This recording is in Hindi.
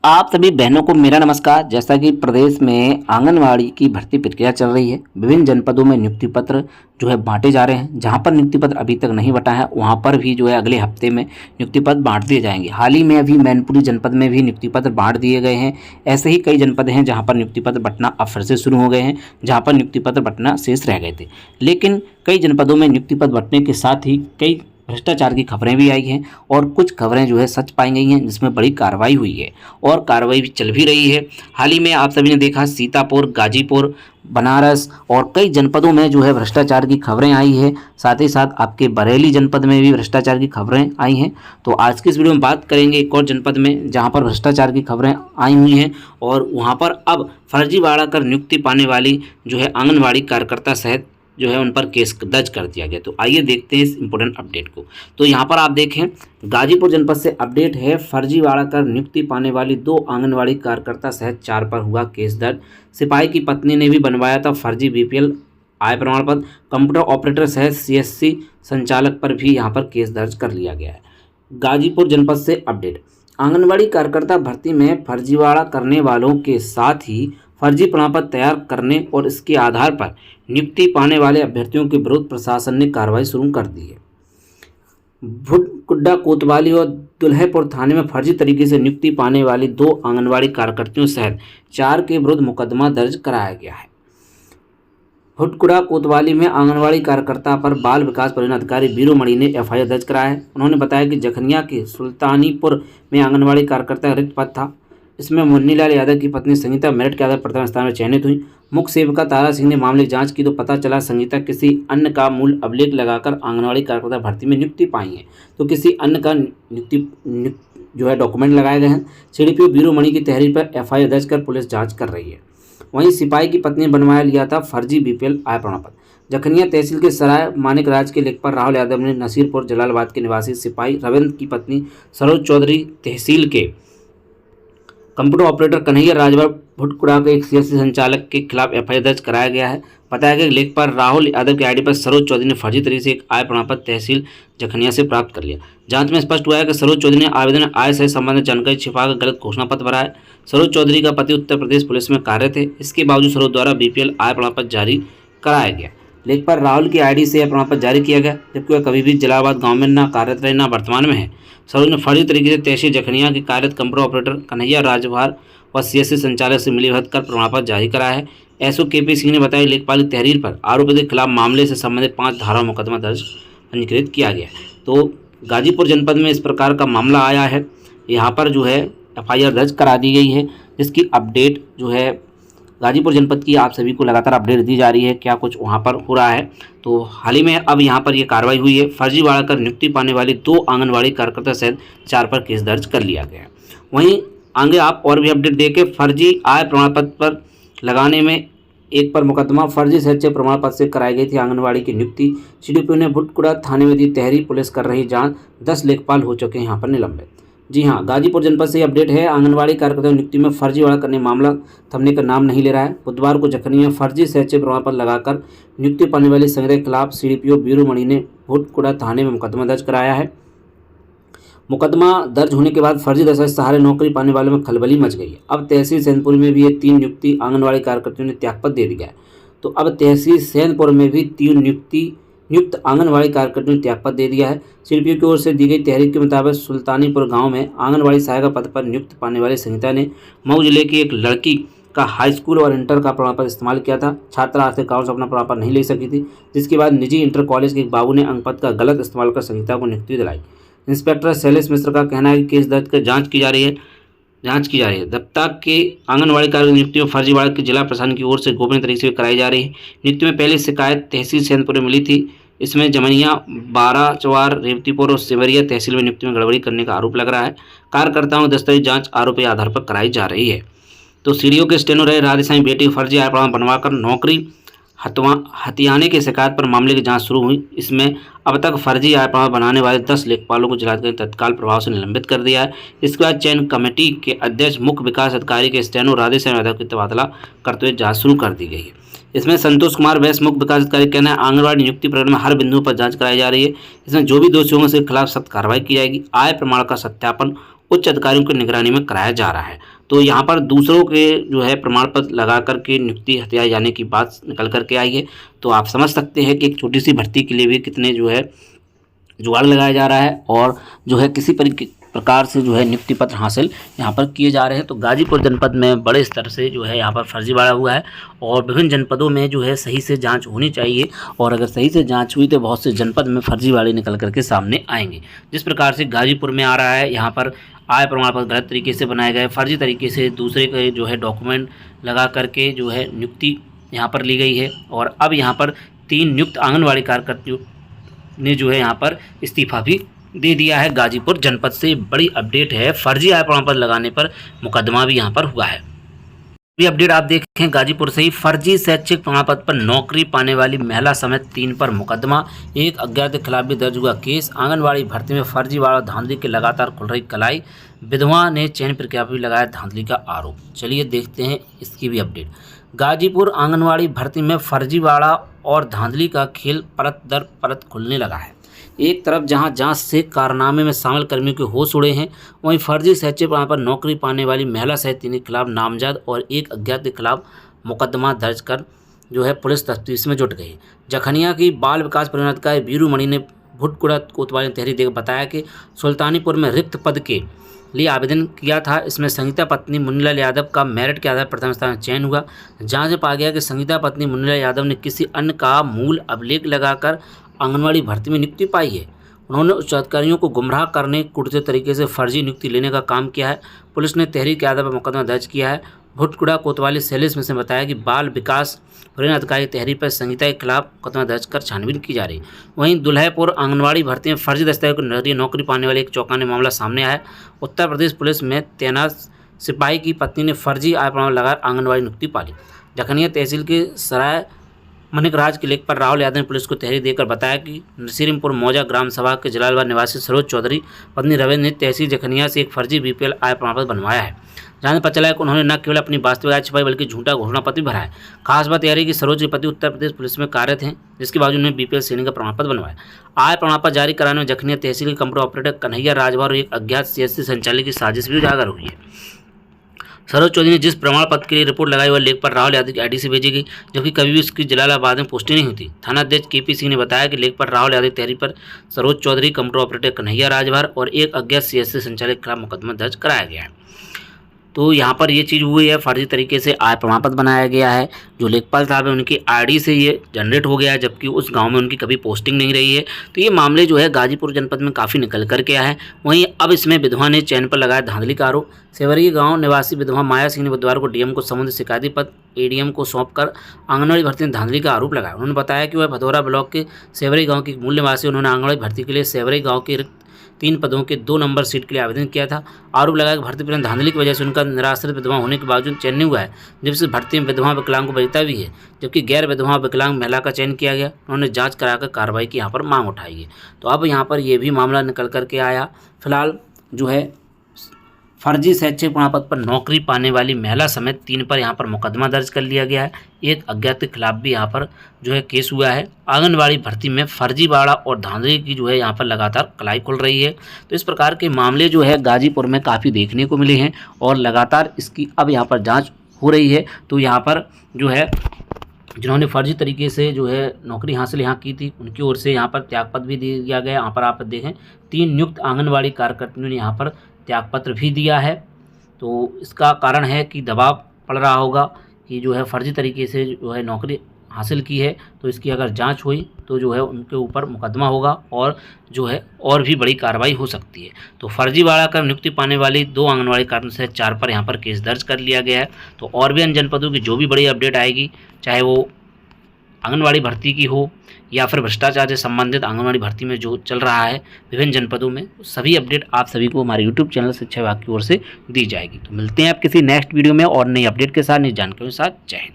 आप सभी बहनों को मेरा नमस्कार। जैसा कि प्रदेश में आंगनवाड़ी की भर्ती प्रक्रिया चल रही है, विभिन्न जनपदों में नियुक्ति पत्र जो है बांटे जा रहे हैं। जहां पर नियुक्ति पत्र अभी तक नहीं बंटा है, वहां पर भी जो है अगले हफ्ते में नियुक्ति पत्र बांट दिए जाएंगे। हाल ही में अभी मैनपुरी जनपद में भी नियुक्ति पत्र बांट दिए गए हैं। ऐसे ही कई जनपद हैं जहाँ पर नियुक्ति पत्र बंटना अब फिर से शुरू हो गए हैं, जहाँ पर नियुक्ति पत्र बंटना शेष रह गए थे। लेकिन कई जनपदों में नियुक्ति पत्र बंटने के साथ ही कई भ्रष्टाचार की खबरें भी आई हैं और कुछ खबरें जो है सच पाई गई हैं, जिसमें बड़ी कार्रवाई हुई है और कार्रवाई भी चल भी रही है। हाल ही में आप सभी ने देखा सीतापुर, गाजीपुर, बनारस और कई जनपदों में जो है भ्रष्टाचार की खबरें आई है। साथ ही साथ आपके बरेली जनपद में भी भ्रष्टाचार की खबरें आई हैं। तो आज की इस वीडियो में बात करेंगे एक और जनपद में जहां पर भ्रष्टाचार की खबरें आई हुई हैं और वहां पर अब फर्जीवाड़ा कर नियुक्ति पाने वाली जो है आंगनवाड़ी कार्यकर्ता सहित जो है उन पर केस दर्ज कर दिया गया। तो आइए देखते हैं इस इम्पोर्टेंट अपडेट को। तो यहाँ पर आप देखें, गाजीपुर जनपद से अपडेट है, फर्जीवाड़ा कर नियुक्ति पाने वाली 2 आंगनवाड़ी कार्यकर्ता सहित 4 पर हुआ केस दर्ज। सिपाही की पत्नी ने भी बनवाया था फर्जी बीपीएल आय प्रमाण पत्र। कंप्यूटर ऑपरेटर सहित सीएससी संचालक पर भी यहाँ पर केस दर्ज कर लिया गया है। गाजीपुर जनपद से अपडेट, आंगनवाड़ी कार्यकर्ता भर्ती में फर्जीवाड़ा करने वालों के साथ ही फर्जी प्रमाण पत्र तैयार करने और इसके आधार पर नियुक्ति पाने वाले अभ्यर्थियों के विरुद्ध प्रशासन ने कार्रवाई शुरू कर दी है। भुटकुड्डा कोतवाली और दुल्हेपुर थाने में फर्जी तरीके से नियुक्ति पाने वाली 2 आंगनवाड़ी कार्यकर्तियों सहित 4 के विरुद्ध मुकदमा दर्ज कराया गया है। भुटकुड़ा कोतवाली में आंगनवाड़ी कार्यकर्ता पर बाल विकास परियोजना अधिकारी बीरू मणि ने एफआईआर दर्ज कराया है। उन्होंने बताया कि जखनिया के सुल्तानीपुर में आंगनवाड़ी कार्यकर्ता रिक्त पद था। इसमें मुन्नीलाल यादव की पत्नी संगीता मेरिट के आधार पर प्रथम स्थान में चयनित हुई। मुख्य सेविका तारा सिंह ने मामले की जांच की तो पता चला संगीता किसी अन्य का मूल अभिलेख लगाकर आंगनवाड़ी कार्यकर्ता भर्ती में नियुक्ति पाई है, तो किसी अन्य का नियुक्ति जो है डॉक्यूमेंट लगाए गए हैं। सीडीपीओ बीरू मणि की तहरीर पर एफआईआर दर्ज कर पुलिस जाँच कर रही है। वहीं सिपाही की पत्नी ने बनवाया लिया था फर्जी बीपीएल आय प्रमाण पत्र। जखनिया तहसील के सराय मानिक राज के लेखपाल राहुल यादव ने नसीरपुर जलालाबाद के निवासी सिपाही रविंद्र की पत्नी सरोज चौधरी तहसील के कंप्यूटर ऑपरेटर कन्हैया राजभर भुटकुड़ा के एक सीएससी संचालक के खिलाफ एफआईआर दर्ज कराया गया है। बताया गया कि लेखपाल राहुल यादव के आईडी पर सरोज चौधरी ने फर्जी तरीके से एक आय प्रमाण पत्र तहसील जखनिया से प्राप्त कर लिया। जांच में स्पष्ट हुआ है कि सरोज चौधरी ने आवेदन आय से संबंधित जानकारी छिपाकर गलत घोषणा पत्र भरा है। सरोज चौधरी का पति उत्तर प्रदेश पुलिस में कार्य थे। इसके बावजूद सरोज द्वारा बीपीएल आय प्रमाण पत्र जारी कराया गया। लेखपाल राहुल की आईडी से यह प्रमाण पत्र जारी किया गया, जबकि वह कभी भी जलालाबाद गाँव में न कार्यरत रहे न वर्तमान में है। सरोज ने फर्जी तरीके से तहसील जखनिया के कार्यरत कंप्यूटर ऑपरेटर कन्हैया राजभार व सीएससी संचालक से मिलीभगत कर प्रमाण पत्र जारी कराया है। एसओ केपी सिंह ने बताया लेखपाल की तहरीर पर आरोपी के खिलाफ मामले से संबंधित 5 धाराओं में मुकदमा दर्ज पंजीकृत किया गया। तो गाजीपुर जनपद में इस प्रकार का मामला आया है। यहाँ पर जो है एफआईआर दर्ज करा दी गई है, जिसकी अपडेट जो है गाजीपुर जनपद की आप सभी को लगातार अपडेट दी जा रही है, क्या कुछ वहाँ पर हो रहा है। तो हाल ही में अब यहाँ पर ये कार्रवाई हुई है। फर्जीवाड़ा कर नियुक्ति पाने वाली 2 आंगनवाड़ी कार्यकर्ता सहित 4 पर केस दर्ज कर लिया गया है। वहीं आगे आप और भी अपडेट देके, फर्जी आय प्रमाण पत्र पर लगाने में 1 पर मुकदमा, फर्जी सच्चे प्रमाण पत्र से कराई गई थी आंगनवाड़ी की नियुक्ति। सीडीपीओ ने भुटकुड़ा थाने में दी तहरीर, पुलिस कर रही जांच। 10 लेखपाल हो चुके हैं यहाँ पर निलंबित। जी हाँ, गाजीपुर जनपद से अपडेट है, आंगनवाड़ी कार्यकर्ता नियुक्ति में फर्जीवाड़ा करने मामला थमने का नाम नहीं ले रहा है। बुधवार को जखनिया में फर्जी सच्चे प्रमाण पत्र लगाकर नियुक्ति पाने वाले संग्रह के खिलाफ सीडीपीओ बीरू मणि ने भुटकुड़ा थाने में मुकदमा दर्ज कराया है। मुकदमा दर्ज होने के बाद फर्जी दस्तावेज सहारे नौकरी पाने वालों में खलबली मच गई है। अब तहसील सैनपुर में भी ये 3 नियुक्ति आंगनवाड़ी कार्यकर्ताओं ने त्यागपत्र दे दिया है। तो अब तहसील सैनपुर में भी 3 नियुक्त आंगनवाड़ी कार्यकर्ताओं ने त्यागपत्र दे दिया है। सीडीपीओ की ओर से दी गई तहरीर के मुताबिक सुल्तानीपुर गांव में आंगनवाड़ी सहायिका पद पर नियुक्त पाने वाली संगीता ने मऊ जिले की एक लड़की का हाई स्कूल और इंटर का प्रमाण पत्र इस्तेमाल किया था। छात्रा आर्थिक कारणों से अपना प्रमाण पत्र नहीं ले सकी थी, जिसके बाद निजी इंटर कॉलेज के एक बाबू ने अंक पत्र का गलत इस्तेमाल कर संगीता को नियुक्ति दिलाई। इंस्पेक्टर शैलेश मिश्र का कहना है कि केस दर्ज कर जांच की जा रही है। दत्ता के आंगनवाड़ी कार्य नियुक्ति में फर्जीवाड़ा की जिला प्रशासन की ओर से गोपनीय तरीके से कराई जा रही है। नियुक्ति में पहली शिकायत तहसील सैनपुर में मिली थी। इसमें जमनिया, बाराचवार, रेवतीपुर और सिमरिया तहसील में नियुक्ति में गड़बड़ी करने का आरोप लग रहा है। कार्यकर्ताओं की दस्तावेज जांच आरोप के आधार पर कराई जा रही है। तो सीडीओ के स्टेनो रहे राधेसाई बेटी फर्जी आय प्रमाण बनवाकर नौकरी हथियाने की शिकायत पर मामले की जांच शुरू हुई। इसमें अब तक फर्जी आय प्रमाण बनाने वाले 10 लेखपालों को जिलाधिकारी ने तत्काल प्रभाव से निलंबित कर दिया है। इसके बाद चयन कमेटी के अध्यक्ष मुख्य विकास अधिकारी के स्टेनो राधेसाई यादव की तबादला करते हुए जांच शुरू कर दी गई है। इसमें संतोष कुमार वैश्य मुख्य विकास अधिकारी कहना है आंगनवाड़ी नियुक्ति प्रक्रिया में हर बिंदु पर जांच कराई जा रही है। इसमें जो भी दोषी होंगे उसके खिलाफ सख्त कार्रवाई की जाएगी। आय प्रमाण का सत्यापन उच्च अधिकारियों की निगरानी में कराया जा रहा है। तो यहाँ पर दूसरों के जो है प्रमाण पत्र लगा करके नियुक्ति हथियाए जाने की बात निकल करके आई है। तो आप समझ सकते हैं कि एक छोटी सी भर्ती के लिए भी कितने जो है जुगाड़ लगाया जा रहा है और जो है किसी प्रकार से जो है नियुक्ति पत्र हासिल यहाँ पर किए जा रहे हैं। तो गाजीपुर जनपद में बड़े स्तर से जो है यहाँ पर फर्जीवाड़ा हुआ है और विभिन्न जनपदों में जो है सही से जांच होनी चाहिए और अगर सही से जांच हुई तो बहुत से जनपद में फर्जीवाड़े निकल करके सामने आएंगे। जिस प्रकार से गाजीपुर में आ रहा है, यहाँ पर आय प्रमाण पत्र गलत तरीके से बनाए गए, फर्जी तरीके से दूसरे के जो है डॉक्यूमेंट लगा करके जो है नियुक्ति यहाँ पर ली गई है और अब यहाँ पर 3 नियुक्त आंगनवाड़ी कार्यकर्तियों ने जो है यहाँ पर इस्तीफा भी दे दिया है। गाजीपुर जनपद से बड़ी अपडेट है, फर्जी आय प्रमाण पत्र लगाने पर मुकदमा भी यहाँ पर हुआ है। ये अपडेट आप देखें गाजीपुर से ही, फर्जी शैक्षिक प्रमाण पत्र पर नौकरी पाने वाली महिला समेत 3 पर मुकदमा, एक अज्ञात के खिलाफ भी दर्ज हुआ केस। आंगनवाड़ी भर्ती में फर्जीवाड़ा धांधली के लगातार खुल रही कलाई, विधवा ने चयन प्रक्रिया पर भी लगाया धांधली का आरोप। चलिए देखते हैं इसकी भी अपडेट। गाजीपुर आंगनवाड़ी भर्ती में फर्जीवाड़ा और धांधली का खेल परत दर परत खुलने लगा है। एक तरफ जहां जांच से कारनामे में शामिल कर्मियों के होश उड़े हैं, वहीं फर्जी शैक्षिक प्रमाण पर नौकरी पाने वाली महिला सहित 3 के खिलाफ नामजद और एक अज्ञात के खिलाफ मुकदमा दर्ज कर जो है पुलिस तफ्तीश में जुट गई। जखनिया की बाल विकास परियोजना बीरू मणि ने भुटकुड़ा कोतवाली ने तहरीर देकर बताया कि सुल्तानीपुर में रिक्त पद के लिए आवेदन किया था। इसमें संगीता पत्नी मुन्नीलाल यादव का मेरिट के आधार पर प्रथम स्थान में चयन हुआ। जांच में पाया गया कि संगीता पत्नी मुन्नीलाल यादव ने किसी अन्य का मूल अभिलेख लगाकर आंगनवाड़ी भर्ती में नियुक्ति पाई है। उन्होंने उच्च अधिकारियों को गुमराह करने, कुटते तरीके से फर्जी नियुक्ति लेने का काम किया है। पुलिस ने तहरीर के आधार पर मुकदमा दर्ज किया है। भुटकुड़ा कोतवाली शैलेश में से बताया कि बाल विकास परियोजना अधिकारी तहरीर पर संगीता के खिलाफ मुकदमा दर्ज कर छानबीन की जा रही। वहीं दुल्हेपुर आंगनवाड़ी भर्ती में फर्जी दस्तावेज के जरिए नौकरी पाने वाले एक चौंकाने मामला सामने आया है। उत्तर प्रदेश पुलिस में तैनात सिपाही की पत्नी ने फर्जी आय प्रमाण लगाकर आंगनवाड़ी नियुक्ति पाली। जखनिया तहसील के सराय मनिकराज के लेख पर राहुल यादव ने पुलिस को तहरीर देकर बताया कि नसीरमपुर मौजा ग्राम सभा के जलालबाद निवासी सरोज चौधरी पत्नी रविंद्र ने तहसील जखनिया से एक फर्जी बीपीएल आय प्रमाण पत्र बनवाया है। जानने पता चला है कि उन्होंने न केवल अपनी वास्तविक आय छिपाई बल्कि झूठा घोषणा पत्र भी भरा है। खास बात यह रही कि सरोज के पति उत्तर प्रदेश पुलिस में कार्यरत हैं, जिसके बावजूद उन्होंने बीपीएल श्रेणी का प्रमाण पत्र बनवाया। आय प्रमाण पत्र जारी कराने में जखनिया तहसील के कंप्यूटर ऑपरेटर कन्हैया राजभर और एक अज्ञात सीएससी संचालक की साजिश भी उजागर हुई है। सरोज चौधरी ने जिस प्रमाण पत्र के लिए रिपोर्ट लगाई वह लेख पर राहुल यादव की आईडी से भेजी गई, जबकि कभी भी उसकी जलालाबाद में पुष्टि नहीं हुई थी। थाना अध्यक्ष केपी सिंह ने बताया कि लेख पर राहुल यादव तहरीर पर सरोज चौधरी, कंप्यूटर ऑपरेटर कन्हैया राजभर और एक अज्ञात सीएससी संचालक के खिलाफ मुकदमा दर्ज कराया गया है। तो यहाँ पर ये चीज़ हुई है, फर्जी तरीके से आय प्रमाण पत्र बनाया गया है। जो लेखपाल साहब है उनकी आईडी से ये जनरेट हो गया है, जबकि उस गांव में उनकी कभी पोस्टिंग नहीं रही है। तो ये मामले जो है गाजीपुर जनपद में काफ़ी निकल कर के आए हैं। वहीं अब इसमें विधवा ने चयन पर लगाया धांधली का आरोप। सेवरी गाँव निवासी विधवा माया सिंह ने बुधवार को डीएम को संबंधित शिकायती पत्र एडीएम को सौंपकर आंगनबाड़ी भर्ती में धांधली का आरोप लगाया। उन्होंने बताया कि वह भदौरा ब्लॉक के सेवरी गाँव के मूल निवासी। उन्होंने आंगनबाड़ी भर्ती के लिए सेवरी गाँव के 3 पदों के 2 नंबर सीट के लिए आवेदन किया था। आरोप लगाया कि भर्ती प्रक्रिया धांधली की वजह से उनका निराश्रित विधवा होने के बावजूद चयन नहीं हुआ है, जिससे भर्ती में विधवा विकलांग को वरीयता भी है, जबकि गैर विधवा विकलांग महिला का चयन किया गया। उन्होंने जांच कराकर कार्रवाई की यहाँ पर मांग उठाई है। तो अब यहाँ पर ये भी मामला निकल करके आया। फिलहाल जो है फर्जी शैक्षिक प्रमाण पत्र पर नौकरी पाने वाली महिला समेत 3 पर यहाँ पर मुकदमा दर्ज कर लिया गया है। एक अज्ञात के खिलाफ भी यहाँ पर जो है केस हुआ है। आंगनवाड़ी भर्ती में फर्जीवाड़ा और धांधली की जो है यहाँ पर लगातार कलाई खुल रही है। तो इस प्रकार के मामले जो है गाजीपुर में काफ़ी देखने को मिले हैं और लगातार इसकी अब यहाँ पर जाँच हो रही है। तो यहाँ पर जो है जिन्होंने फर्जी तरीके से जो है नौकरी हासिल यहाँ की थी, उनकी ओर से यहाँ पर त्यागपत्र भी दिया गया। यहाँ पर आप देखें 3 नियुक्त आंगनवाड़ी कार्यकर्तियों ने यहाँ पर त्यागपत्र भी दिया है। तो इसका कारण है कि दबाव पड़ रहा होगा कि जो है फर्जी तरीके से जो है नौकरी हासिल की है, तो इसकी अगर जांच हुई तो जो है उनके ऊपर मुकदमा होगा और जो है और भी बड़ी कार्रवाई हो सकती है। तो फर्जीवाड़ा कर नियुक्ति पाने वाली 2 आंगनवाड़ी कार्यकर्ता से 4 पर यहाँ पर केस दर्ज कर लिया गया है। तो और भी अन्य जनपदों की जो भी बड़ी अपडेट आएगी, चाहे वो आंगनवाड़ी भर्ती की हो या फिर भ्रष्टाचार से संबंधित आंगनवाड़ी भर्ती में जो चल रहा है विभिन्न जनपदों में, सभी अपडेट आप सभी को हमारे यूट्यूब चैनल शिक्षा विभाग की ओर से दी जाएगी। तो मिलते हैं आप किसी नेक्स्ट वीडियो में और नई अपडेट के साथ, नई जानकारियों के साथ। जय हिंद।